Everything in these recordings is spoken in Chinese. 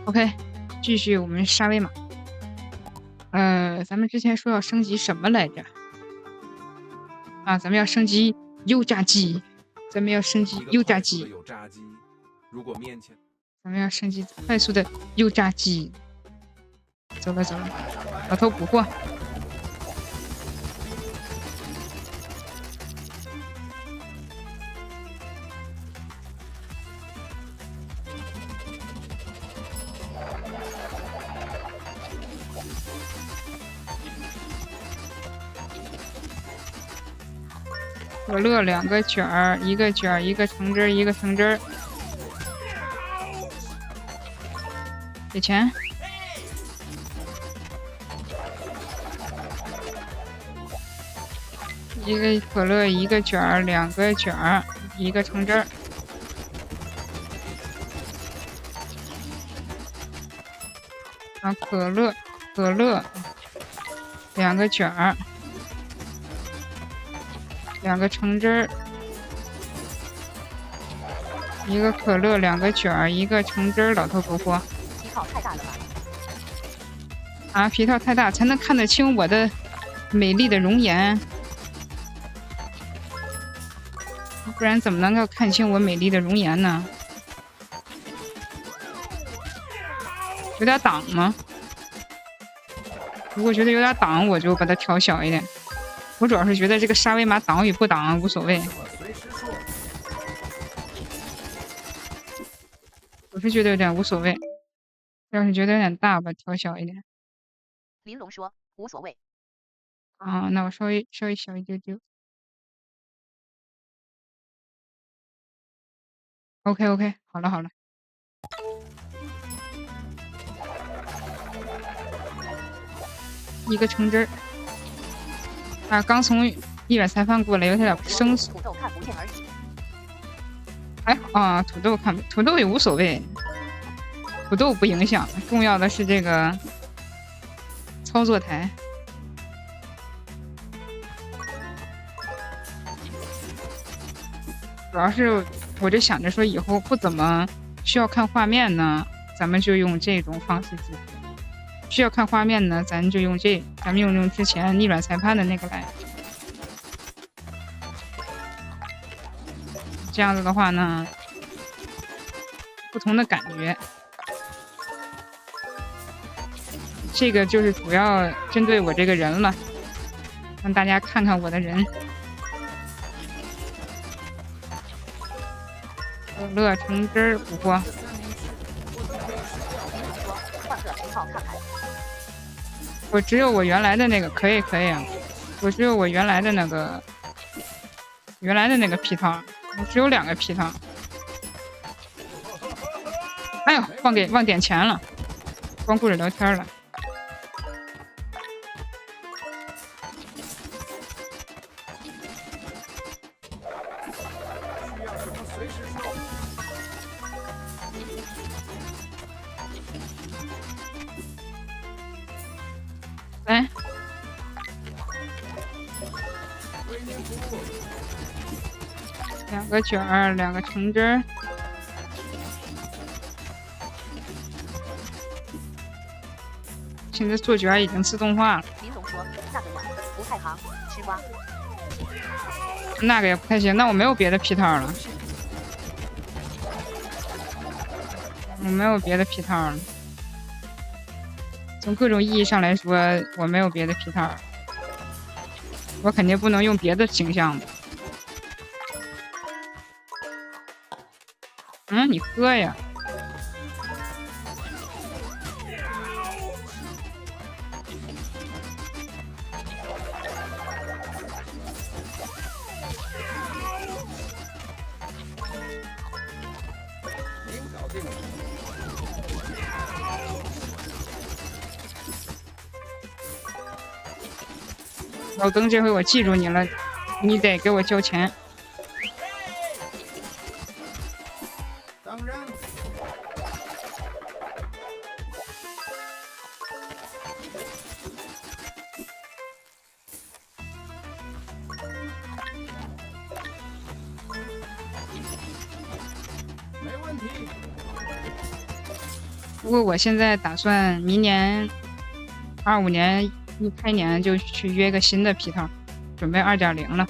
OK，继续我们沙威玛。咱们之前说要升级什么来着？啊，咱们要升级油炸鸡。咱们要升级油炸鸡。如果面前，咱们要升级快速的油炸鸡。走了走了，老头捕获。可乐2个卷儿，1个卷儿，1个橙汁，1个橙汁。给钱。1个可乐，1个卷儿，2个卷儿，1个橙汁。啊，可乐，2个卷儿。2个橙汁，1个可乐，2个卷儿，1个橙汁，老头捕获。皮套太大了吧？啊，皮套太大才能看得清我的美丽的容颜，不然怎么能够看清我美丽的容颜呢？有点挡吗？如果觉得有点挡，我就把它调小一点。我主要是觉得这个沙威玛挡与不挡无所谓，我是觉得有点无所谓。要是觉得有点大，把它调小一点。玲珑说无所谓。啊，那我稍微小一丢丢。OK， 好了。1个橙汁儿。啊，刚从医院裁判过来，有点生疏。土豆看不见而已。还好啊，土豆也无所谓，土豆不影响，重要的是这个操作台。主要是我就想着说，以后不怎么需要看画面呢，咱们就用这种方式解决。需要看画面呢，咱们用之前逆转裁判的那个来。这样子的话呢，不同的感觉。这个就是主要针对我这个人了，让大家看看我的人。可乐橙汁捕获。我只有我原来的那个，可以啊。我只有我原来的那个皮套，我只有2个皮套。哎呦，忘点钱了，光顾着聊天了。来。2个卷儿，2个橙汁。现在做卷已经自动化了。林总说那个呀不太行，吃瓜。那个也不太行，那我没有别的皮套了。我没有别的皮套了。从各种意义上来说，我没有别的皮套。我肯定不能用别的形象的。你喝呀。老登，这回我记住你了，你得给我交钱。当然。没问题。不过我现在打算明年25年一开年就去约个新的皮套，准备2.0了。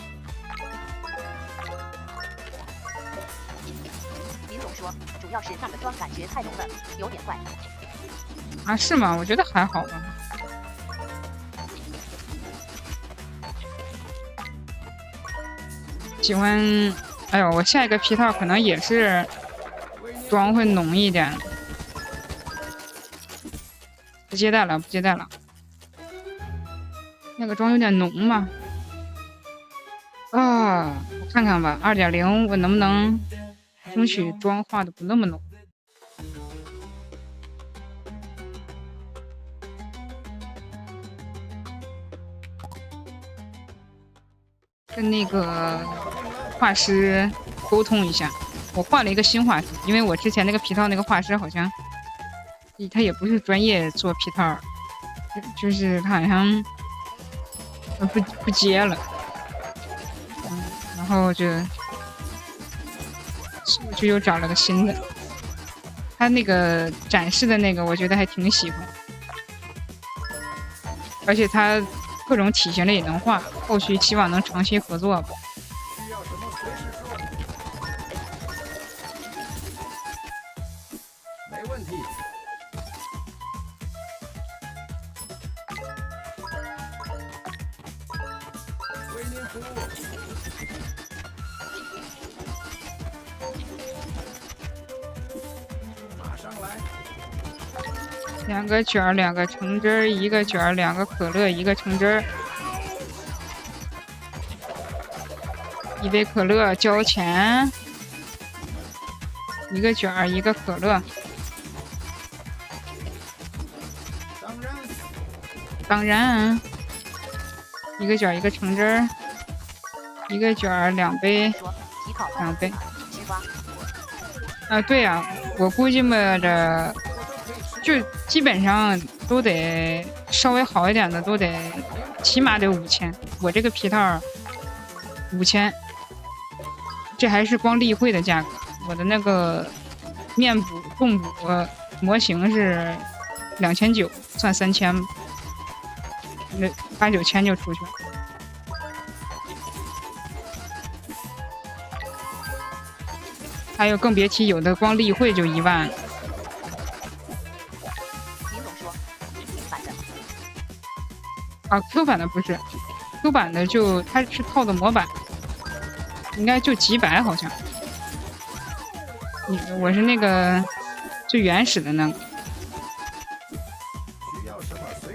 林总说，主要是那个妆感觉太浓了，有点怪。啊，是吗？我觉得还好吧。喜欢，哎呦，我下一个皮套可能也是妆会浓一点。不接待了，不接待了。那个妆有点浓嘛。啊，我看看吧，2.0我能不能争取妆化的不那么浓？跟那个画师沟通一下，我换了一个新画师，因为我之前那个皮套那个画师好像他也不是专业做皮套，就是他好像不接了，然后就又找了个新的。他那个展示的那个我觉得还挺喜欢，而且他各种体型的也能画，后续希望能长期合作吧。需要什么随时说。没问题。为您服务。马上来。2个卷儿，2个橙汁儿，1个卷儿，2个可乐，1个橙汁儿，1杯可乐交钱，1个卷儿，1个可乐。当然，1个卷儿，1个橙汁儿，1个卷儿，2杯，2杯。啊，对呀，我估计嘛着。就基本上都得稍微好一点的，都得起码得5000。我这个皮套5000，这还是光例会的价格。我的那个面补、重补模型是2900，算3000，那8、9千就出去了。还有更别提有的光例会就1万。啊 ，Q 版的不是 ，Q 版的就它是套的模板，应该就几百好像。我是那个最原始的那个，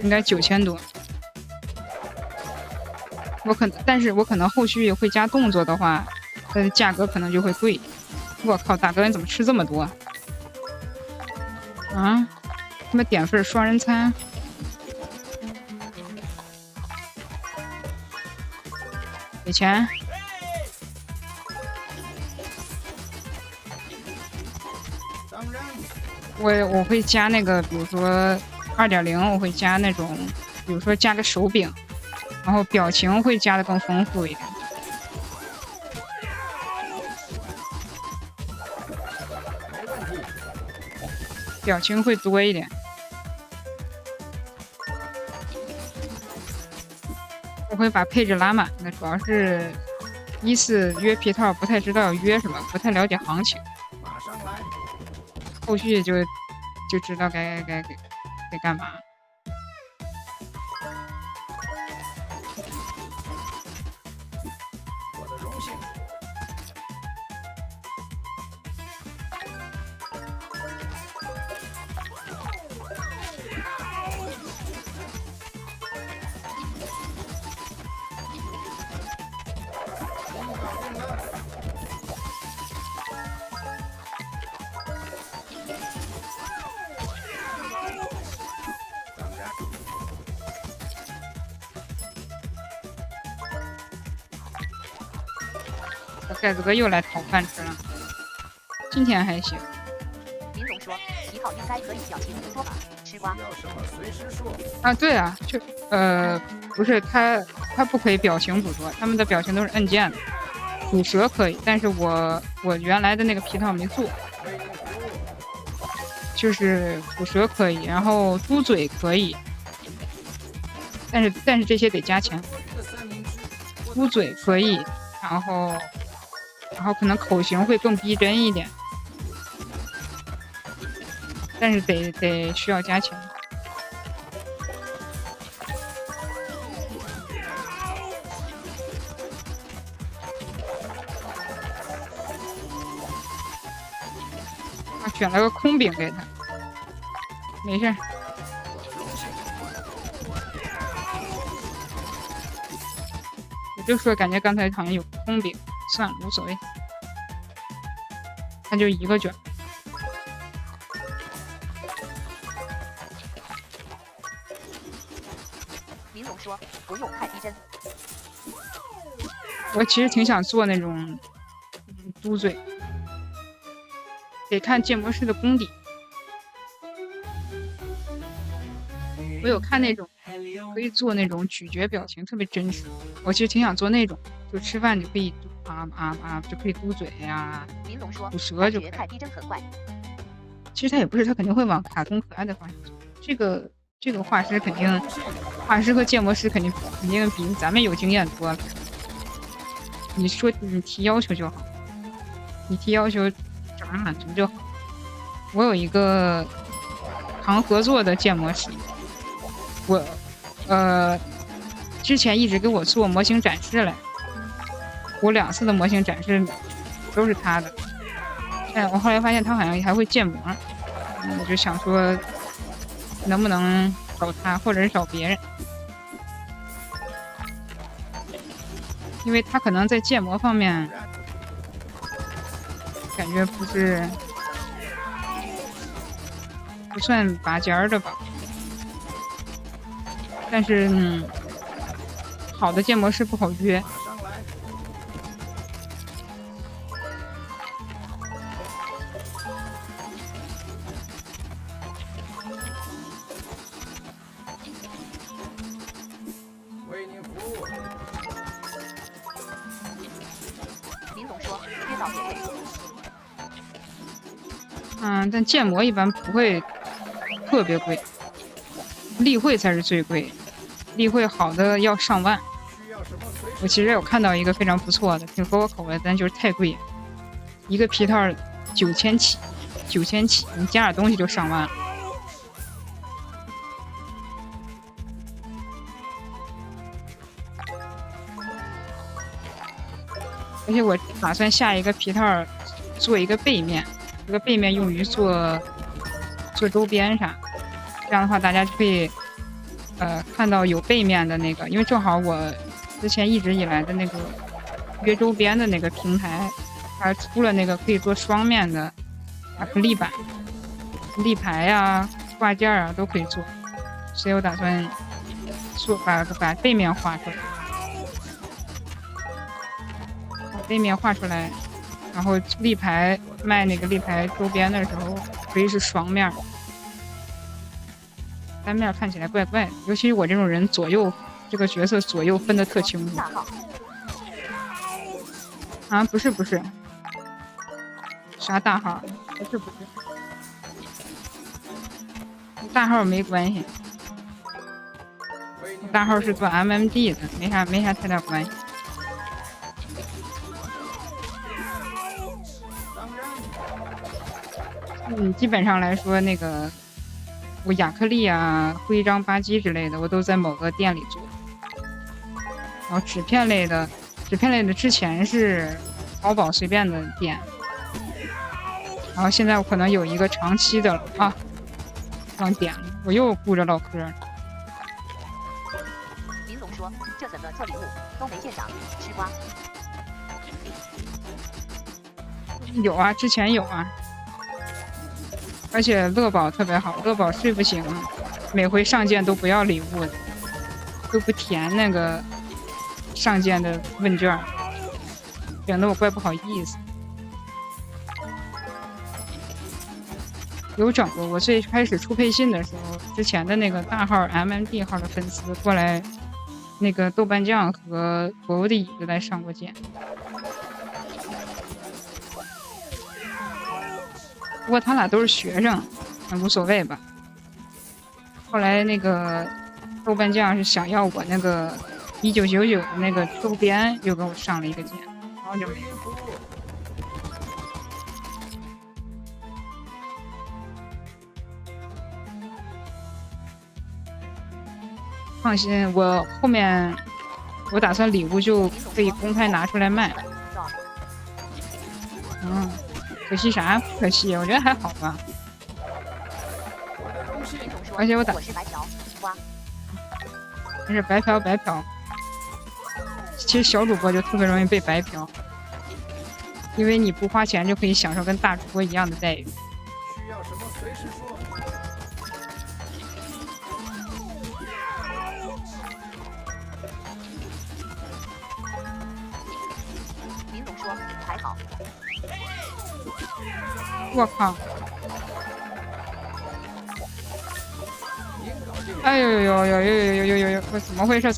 应该9000多。但是我可能后续会加动作的话，它的价格可能就会贵。我靠，大哥你怎么吃这么多？啊？他妈点份双人餐？给钱。我会加那个，比如说2.0，我会加那种，比如说加个手柄，然后表情会加的更丰富一点。表情会多一点。我会把配置拉满的，主要是依次约皮套不太知道要约什么，不太了解行情。马上来。后续就知道该干嘛。我的荣幸。盖子哥又来讨饭吃了，今天还行。林总说，皮套应该可以表情捕捉吧？吃瓜。啊，对啊，就不是他不可以表情捕捉，他们的表情都是按键的。吐舌可以，但是我原来的那个皮套没做。就是捕蛇可以，然后嘟嘴可以，但是这些得加钱。嘟嘴可以，然后可能口型会更逼真一点，但是得需要加钱。选了个空饼给他，没事。我就说感觉刚才好像有空饼，算了，无所谓。他就一个卷。玲珑说不用太逼真。我其实挺想做那种嘟嘴。得看建模师的功底。我有看那种可以做那种咀嚼表情，特别真实。我其实挺想做那种，就吃饭就可以就可以嘟嘴呀、玲珑说吐舌就可以。太逼真很怪。其实他也不是，他肯定会往卡通可爱的方向做。这个画师肯定，画师和建模师肯定比咱们有经验多了。你说你提要求就好，你提要求。找人满足就好。我有一个常合作的建模师，我之前一直给我做模型展示来，我2次的模型展示都是他的。我后来发现他好像还会建模，我就想说能不能找他，或者是找别人，因为他可能在建模方面。感觉不算拔尖的吧，但是好的建模师不好约。为您服务。林总说约到免费。但建模一般不会特别贵，例会才是最贵，例会好的要上万。我其实有看到一个非常不错的，挺合我口味，但就是太贵，一个皮套9000起，9000起，你加点东西就上万了。而且我打算下一个皮套做一个背面。这个背面用于做周边啥，这样的话大家就可以看到有背面的那个，因为正好我之前一直以来的那个约周边的那个平台，它出了那个可以做双面的立板、立牌呀、挂件啊都可以做，所以我打算把背面画出来，把背面画出来。然后立牌卖那个立牌周边的时候，可以是双面，单面看起来怪怪的。尤其我这种人，这个角色左右分得特清楚。啊，不是，啥大号？不是，大号没关系，大号是做 MMD 的，没啥太大关系。基本上来说，那个我亚克力啊、徽章、吧唧之类的，我都在某个店里做。然后纸片类的之前是淘宝随便的店，然后现在我可能有一个长期的了啊，忘点了，我又顾着唠嗑。林总说：“这怎么做礼物都没见长，吃瓜。”有啊，之前有啊。而且乐宝特别好，乐宝睡不醒，每回上件都不要礼物的，都不填那个上件的问卷，整得我怪不好意思。有整过，我最开始出配信的时候，之前的那个大号 MMD 号的粉丝过来，那个豆瓣酱和伯伯的椅子来上过件。不过他俩都是学生，无所谓吧。后来那个豆瓣酱是想要我那个1999的那个周边，又给我上了一个键，然后就没了。放心，我后面我打算礼物就可以公开拿出来卖。嗯，可惜啥？不可惜，我觉得还好吧。而且我打没事，白嫖。其实小主播就特别容易被白嫖，因为你不花钱就可以享受跟大主播一样的待遇。需要什么随时说。林总说还好。我靠！哎呦呦！怎么回事？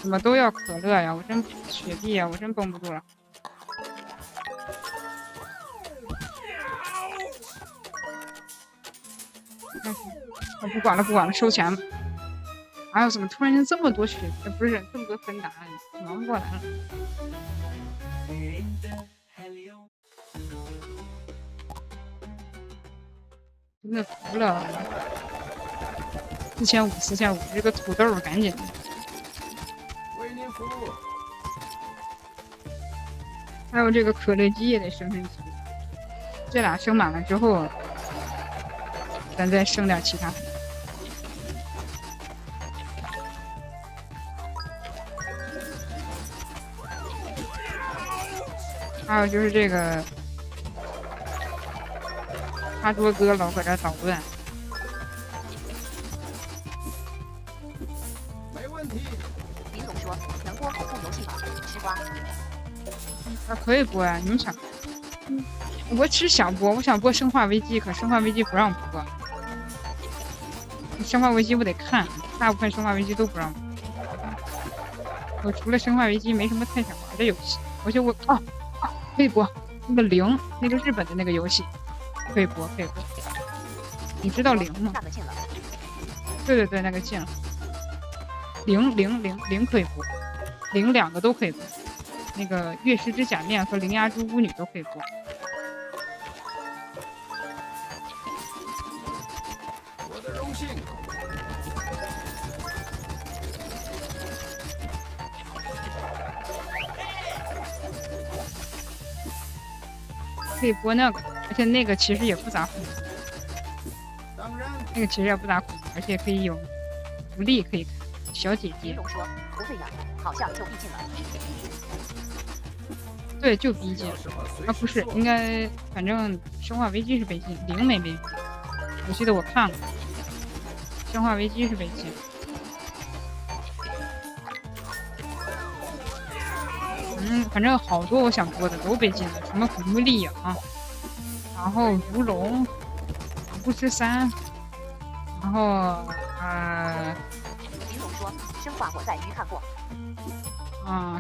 怎么都要可乐呀？我真雪碧呀！我真绷不住了。我不管了，收钱吧。哎呦，怎么突然间这么多雪碧？不是这么多芬达，忙不过来了。真的服了，4500，这个土豆赶紧。为您服务。还有这个可乐鸡也得升级，这俩升满了之后，咱再升点其他。还有就是这个插桌哥老搁这捣乱。没问题。林总说能播恐怖游戏吗？吃瓜。可以播呀，你们想？我只想播，我想播《生化危机》，可《生化危机》不让播。《生化危机》我得看，大部分《生化危机》都不让播。我除了《生化危机》没什么太想玩的游戏，而且我可以播那个零，那个日本的那个游戏，可以播。你知道零吗？对，那个进了。零可以播，零2个都可以播。那个月食之假面和铃芽珠巫女都可以播。我的荣幸。可以播那个，而且那个其实也不咋火。当然。那个其实也不咋火，而且可以有福利可以看。小姐姐。说不对呀，好像就逼近了。对，就逼近。不是，应该反正生化危机是被禁，零没被禁。我记得我看了，生化危机是被禁。反正好多我想播的都被禁了，什么古墓丽影，然后如龙、巫师3，然后林总说生化我在鱼看过。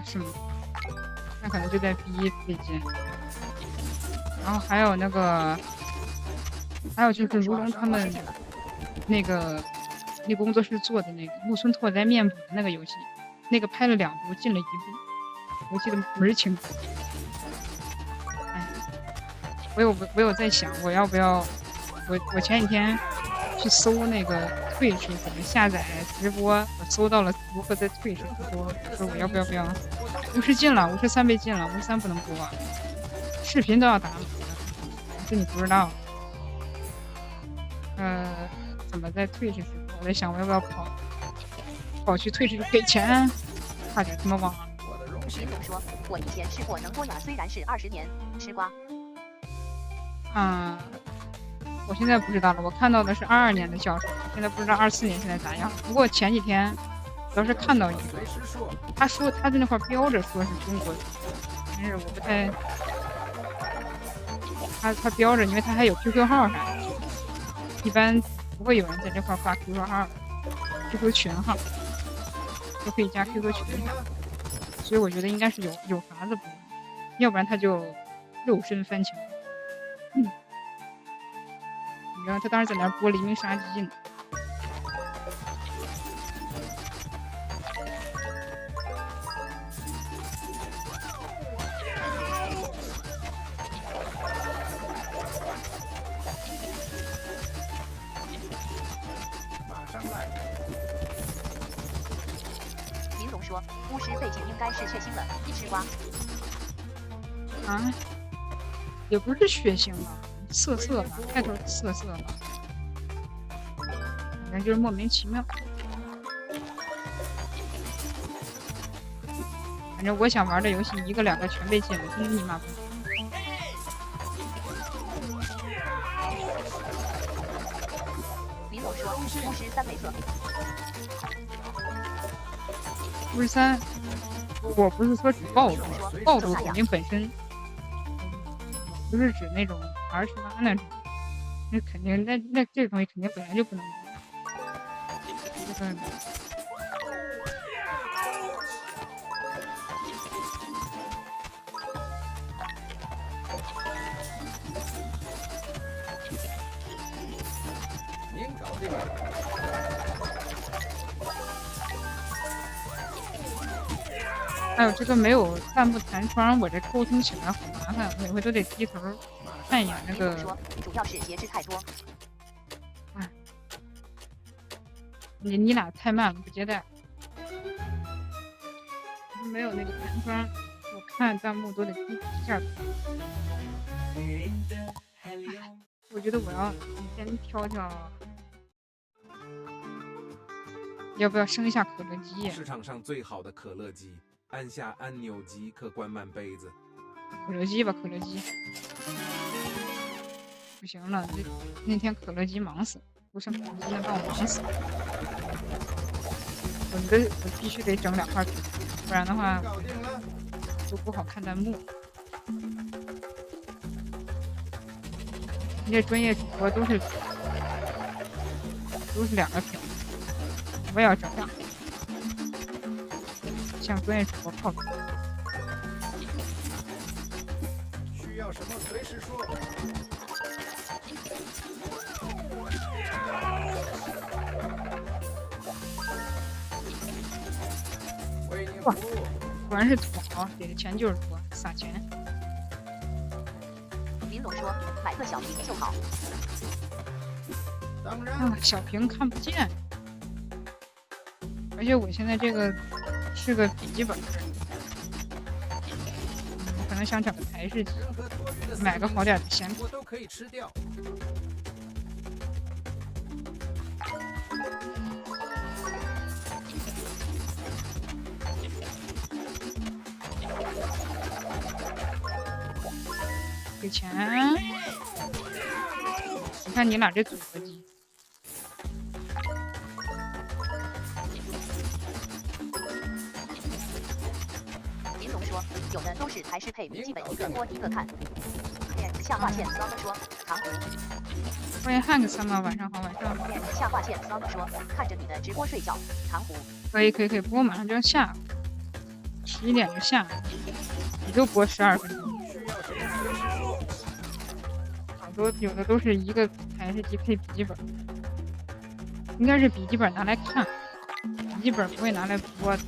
是吗？那可能就在 B 被禁。然后还有那个，还有就是如龙他们那个工作室做的那个木村拓哉面谱的那个游戏，那个拍了2部，进了1部。我记得门儿清。我有在想，我要不要？我前几天去搜那个Twitch怎么下载直播，我搜到了如何在Twitch直播，说我要不要？50禁了，53被禁了，53不能播，视频都要打码的，这你不知道。怎么在Twitch直播？我在想，我要不要跑去Twitch给钱，差点他妈忘了。林总说，我以前吃过能多雅，虽然是20年，吃瓜。我现在不知道了，我看到的是22年的教程，现在不知道24年现在咋样。不过前几天倒是看到一个，他说他在那块标着说是中国，但是我不太，他标着，因为他还有 QQ 号啥的，一般不会有人在这块挂 QQ 号、QQ 群号，都可以加 QQ 群啥的。所以我觉得应该是有法子播，要不然他就肉身翻墙。你知道他当时在那播《黎明杀机》呢。马上来。玲珑说，巫师背景应该是血腥的，吃瓜。啊，也不是血腥吧，色色吧，开头色色吧，反正就是莫名其妙。反正我想玩的游戏一个两个全被禁了，真你妈不行。玲珑说，巫师3没色。53，我不是说指暴徒，暴徒肯定本身不是指那种28那种，那肯定那这个东西肯定本来就不能用。这个您搞定了。还有这个没有弹幕弹窗，我这沟通起来好麻烦，每回都得低头看一眼那个。说，主要是节制太多。哎，你俩太慢了，不接待。没有那个弹窗，我看弹幕都得低一下。我觉得我要先挑挑，要不要升一下可乐鸡？市场上最好的可乐鸡，按下按钮即可关满杯子。可乐鸡吧，可乐鸡。不行了，这那天可乐鸡忙死了，不剩可乐鸡能把我忙死。我必须得整2块，不然的话搞定了。就不好看弹幕。你这专业主播都是2个屏，我也要整2个，向专业主播靠谱。需要什么随时说。为您服务。果然是土豪，给的钱就是多，撒钱。玲珑说，买个小屏就好。当然。啊，小屏看不见，而且我现在这个是个笔记本，我可能想整个台式机，任何多余的买个好点的显卡。我都可以吃掉。给钱，你看你俩这组合技。玲珑说，有的都是台式配笔记本，一个播一个看。下划线骚的说，糖葫。欢迎汉克森啊，晚上好，晚上好。下划线骚的说，看着你的直播睡觉，糖葫。可以，不过马上就要下，11点就下，也就播12分钟。好多有的都是一个台式机配笔记本，应该是笔记本拿来看，笔记本不会拿来播的。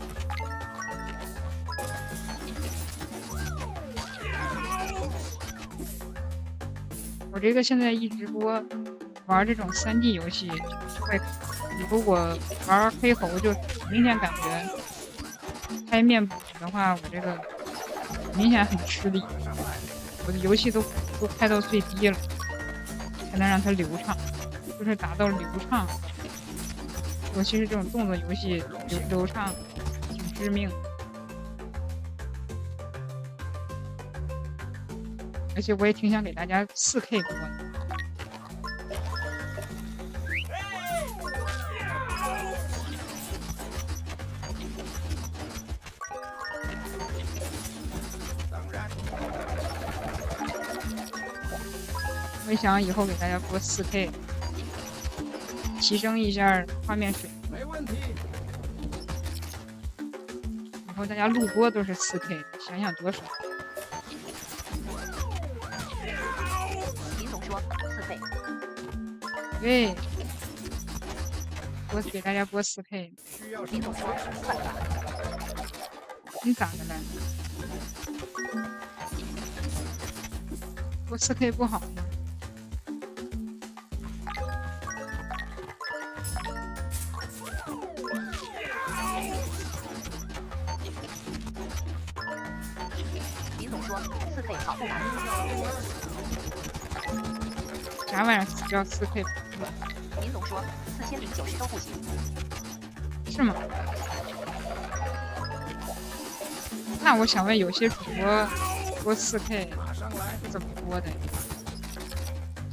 我这个现在一直播玩这种3D 游戏，就会如果玩黑猴，就明显感觉开面部的话，我这个明显很吃力，我的游戏都开到最低了，才能让它流畅，就是达到流畅。尤其是这种动作游戏，流畅挺致命的。而且我也挺想给大家4K 播的。我也想以后给大家播4K， 提升一下画面水平。没问题。以后大家录播都是4K，想想多爽。说4K，对，我给大家播4K，需要什林总说么随时算说。了吧，你咋的了？播4K 不好吗？林总说4K 跑不难，啥玩意儿叫4K 林总说4090都不行，是吗？那我想问，有些主播播4K 马上来，是怎么播的？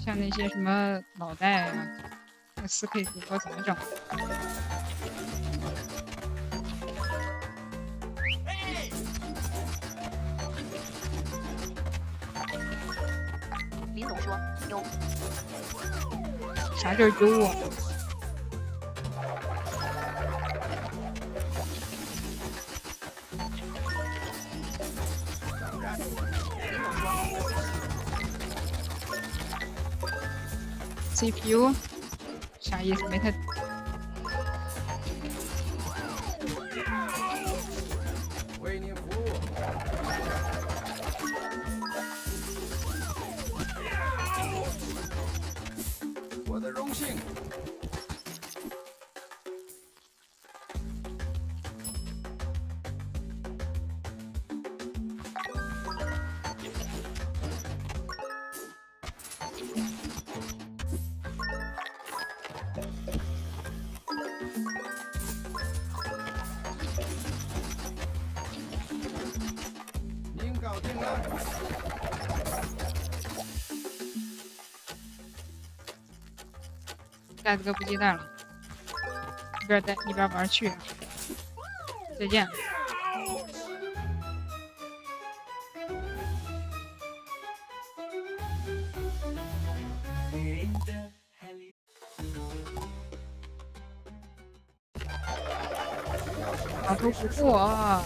像那些什么老戴啊，那4K 主播怎么整？林总说优，啥叫优啊？当然，林总说 CPU 啥意思？没太为您服务。我的荣幸。您搞定了。带这个不鸡蛋了，一边带一边玩去。再见。老头不过啊。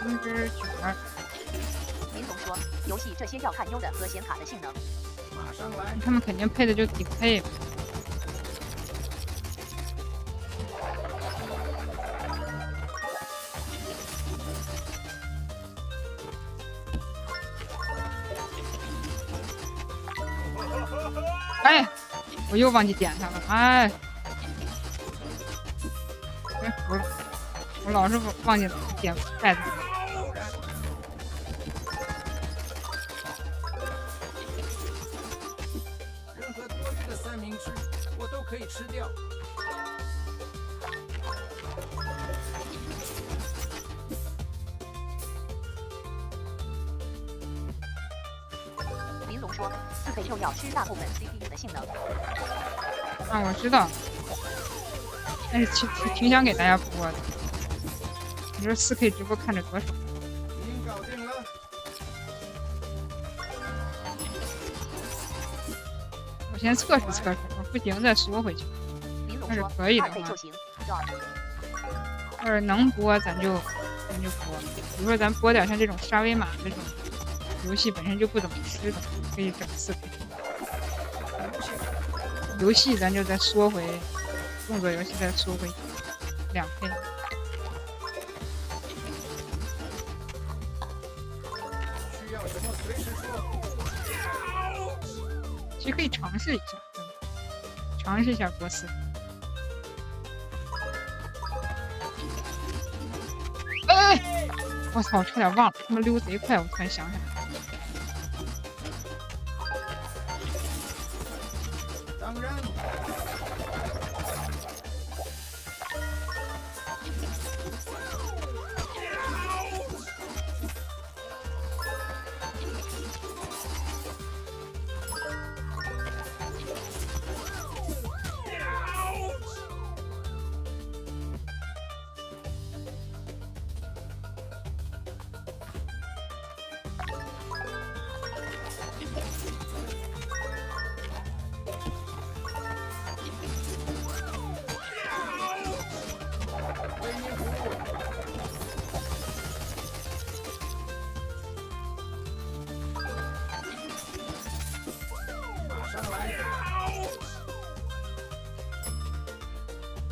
通知卷儿，林总说游戏这些要看 U 的和显卡的性能，马上来，他们肯定配的就顶配。哎，我又忘记点它了，哎，我老是忘记点盖子。任何多余的三明治我都可以吃掉。林总说4K 又要吃大部分 CPU 的性能，啊，我知道，但是挺想给大家播的。你说4K 直播看着多爽？您搞定了。我先测试测试，我不行再缩回去。要是林总说可以的 2K 话就行，要要是能播咱就播。比如说咱播点像这种沙威玛这种游戏本身就不怎么吃的，可以整4K。游戏咱就再缩回，动作游戏再缩回2K。需要什么随时说。其实可以尝试一下，尝试一下播4K。哎，我操！我差点忘了，他们溜贼快，我突然想起来。当然，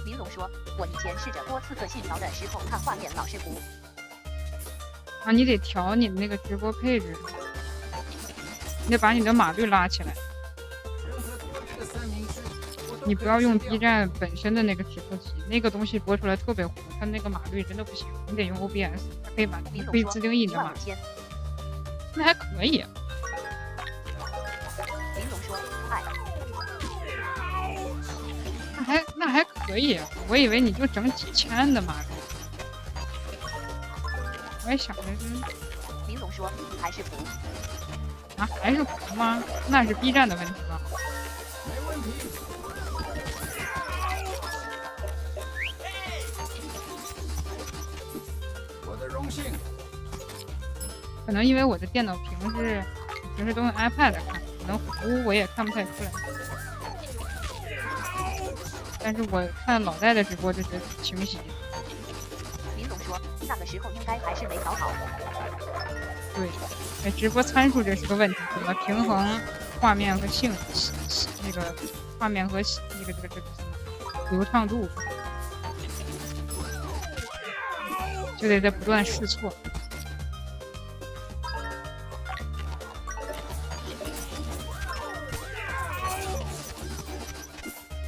玲珑说：“我以前试着多刺客信条的时候看画面老是糊。啊，你得调你的那个直播配置，你得把你的码率拉起来。你不要用 B 站本身的那个直播机，那个东西播出来特别糊，它那个码率真的不行。你得用 OBS， 它可以把可以自定义你的码率。那还可以。”玲珑说：“爱。”那还可以，我以为你就整几千的码率。我也想着是。玲珑说：“还是糊。”啊，还是糊吗？那是 B 站的问题吧？没问题。我的荣幸。可能因为我的电脑平时都用 iPad 看，可能糊我也看不太出来。但是我看老戴的直播就觉得挺清晰。玲珑说：“那个时候应该还是没调好。”对，直播参数这是个问题，怎么平衡画面和那个画面和这个流畅度，就得在不断试错。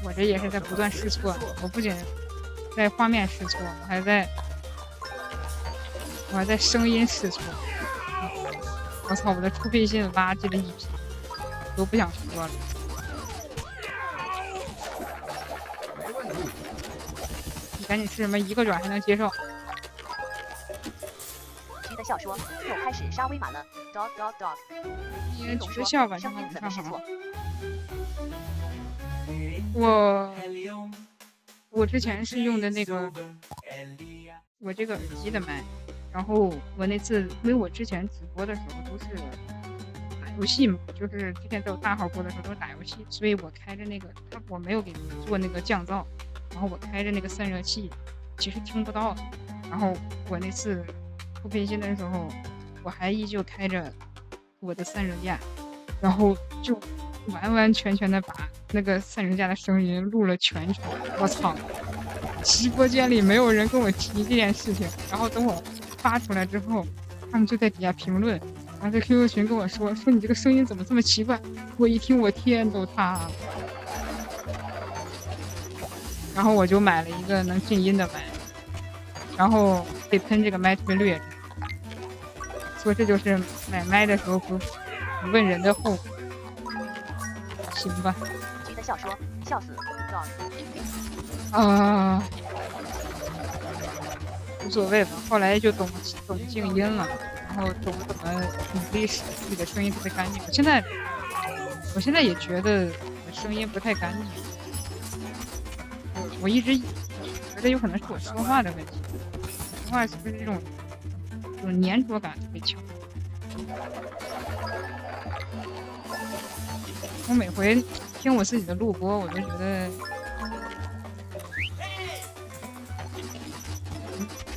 我这也是在不断试错，我不仅在画面试错，我还在声音试错。我操，我的出配信垃圾了一批，都不想说了。你赶紧吃什么？一个爪还能接受？徐的笑说：“又开始杀威马了。” dog。你直笑吧，声音怎么试错？我之前是用的那个我这个耳机的麦，然后我那次因为我之前直播的时候都是打游戏嘛，就是之前在我大号播的时候都是打游戏，所以我开着那个我没有给做那个降噪，然后我开着那个散热器，其实听不到。然后我那次出配信的时候，我还依旧开着我的散热架，然后就完完全全的把那个散热架的声音录了全程。我操！直播间里没有人跟我提这件事情，然后等我发出来之后，他们就在底下评论，然后在 QQ 群跟我说你这个声音怎么这么奇怪。我一听我天都塌了，然后我就买了一个能静音的麦，然后得喷这个麦特别劣质，说这就是买麦的时候不问人的后果。行吧。徐的笑说：“笑死。”无所谓吧。后来就懂静音了，然后懂怎么努力使自己的声音特别干净。我现在也觉得我的声音不太干净。我一直觉得有可能是我说话的问题，说话是不是这种粘着感特别强。我每回听我自己的录播，我都觉得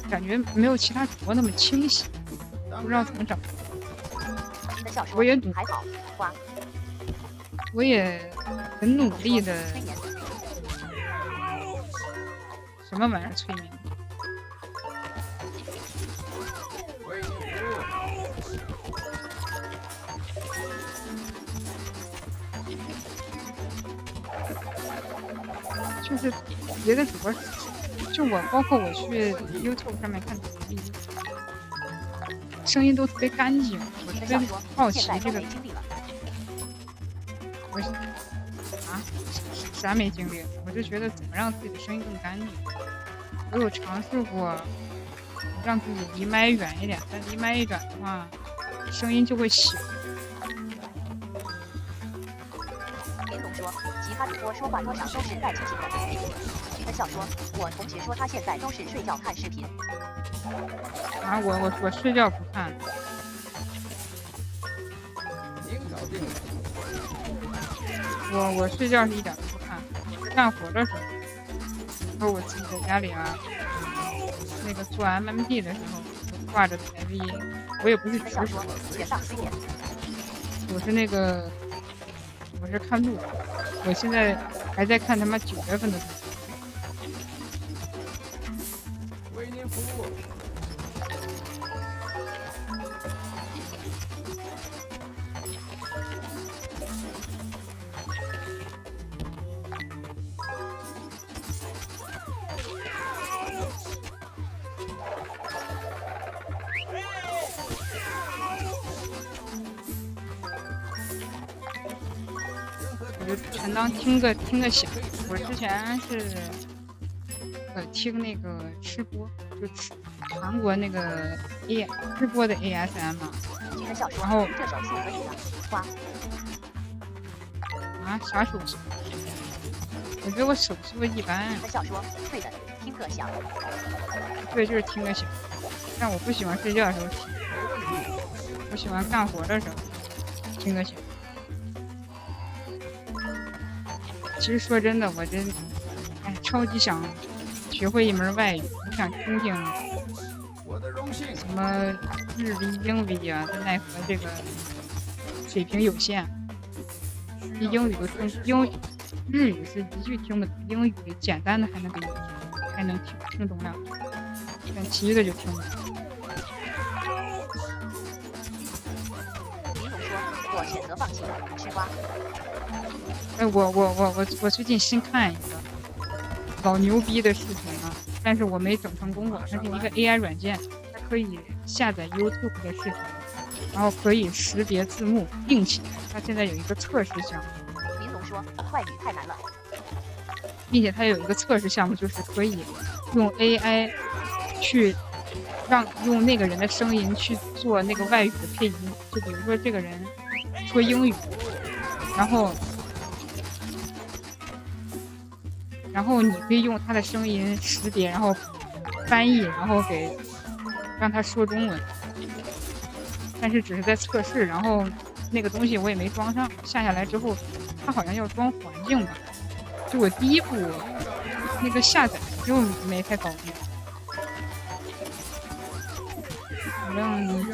感觉没有其他主播那么清晰，不知道怎么整。我也还好，花。我也很努力的。什么玩意儿催眠？就是别的主播，就我包括我去 YouTube 上面看抖音，声音都特别干净。我特别好奇这个。我啥没经历？我就觉得怎么让自己的声音更干净。我有尝试过让自己离麦远一点，但离麦一远的话，声音就会小。林总说，其他主播说话多少都是带亲情的。徐的笑说，我同学说他现在都是睡觉看视频。啊，我睡觉不看。我睡觉是一点都不看，干活的时候，然后我自己在家里啊，那个做 MMD 的时候，挂着台 V， 我也不是直播，我是那个我是看路，我现在还在看他妈9月份的图。为您服务。我就全当听个响。我之前是听那个吃播，就韩国那个吃播的 ASM 嘛。橘子笑说然后这手速可以了，花。啊，啥手速？我觉得我手速一般橘。子笑说对的，听个响。对，就是听个响。但我不喜欢睡觉的时候听，我喜欢干活的时候听个响。其实说真的，我真超级想学会一门外语，我想听听我的荣幸。什么日语、英语啊，但奈何这个水平有限。英语都听，日语是一句听不懂，英语简单的还能给你还能听懂两句，但其余的就听不懂。李总说：“我选择放弃，吃瓜。”我最近新看一个老牛逼的视频了，但是我没整成功过。它是一个 AI 软件，它可以下载 YouTube 的视频，然后可以识别字幕，并且它现在有一个测试项目。林总说：“外语太难了。”并且它有一个测试项目，就是可以用 AI 去用那个人的声音去做那个外语的配音。就比如说这个人说英语，然后你可以用他的声音识别，然后翻译，然后让他说中文。但是只是在测试，然后那个东西我也没装上，下来之后，它好像要装环境吧。就我第一步那个下载就没太搞定。反正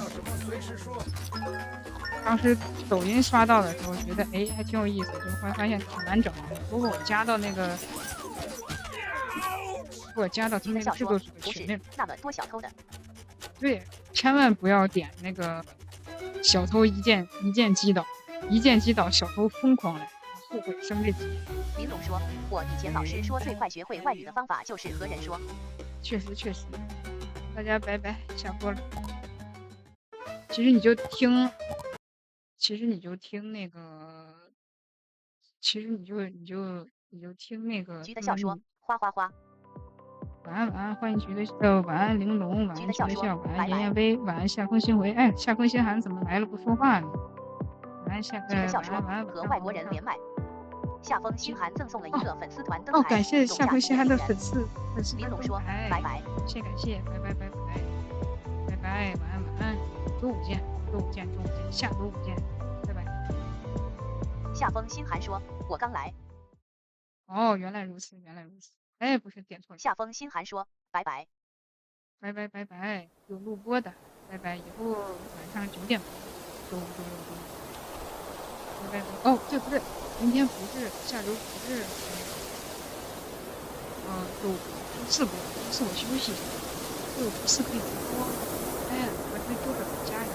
当时抖音刷到的时候，觉得还挺有意思，就后来发现挺难整的。如果我加到他那个制作组的群里，那么多小偷的。对，千万不要点那个小偷一键击倒，一键击倒小偷疯狂来，后悔生这气。林总说：“我以前老师说最快学会外语的方法就是和人说。”确实，大家拜拜，下播了。其实你就听那个，你就听那个。橘的笑说：“花花花。”晚安，欢迎橘的晚安玲珑，晚安橘的笑，晚安妍妍薇，晚安夏风星回。哎，夏风星寒怎么来了不说话呢？晚安夏晚安和外国人连麦。夏风星寒赠送了一个粉丝团灯牌。感谢夏风星寒的粉丝。林总说：“拜拜。”感谢，拜拜，晚安，周五见，下周五见，拜拜。夏风星寒说：“我刚来。”哦，原来如此。哎，不是点错了。夏风星寒说：“拜拜，有录播的，拜拜。以后晚上9点，周五。拜拜。哦，对不对，明天不是，下周不是，周4播，周4我休息，周4可以直播。哎，我这周4家人。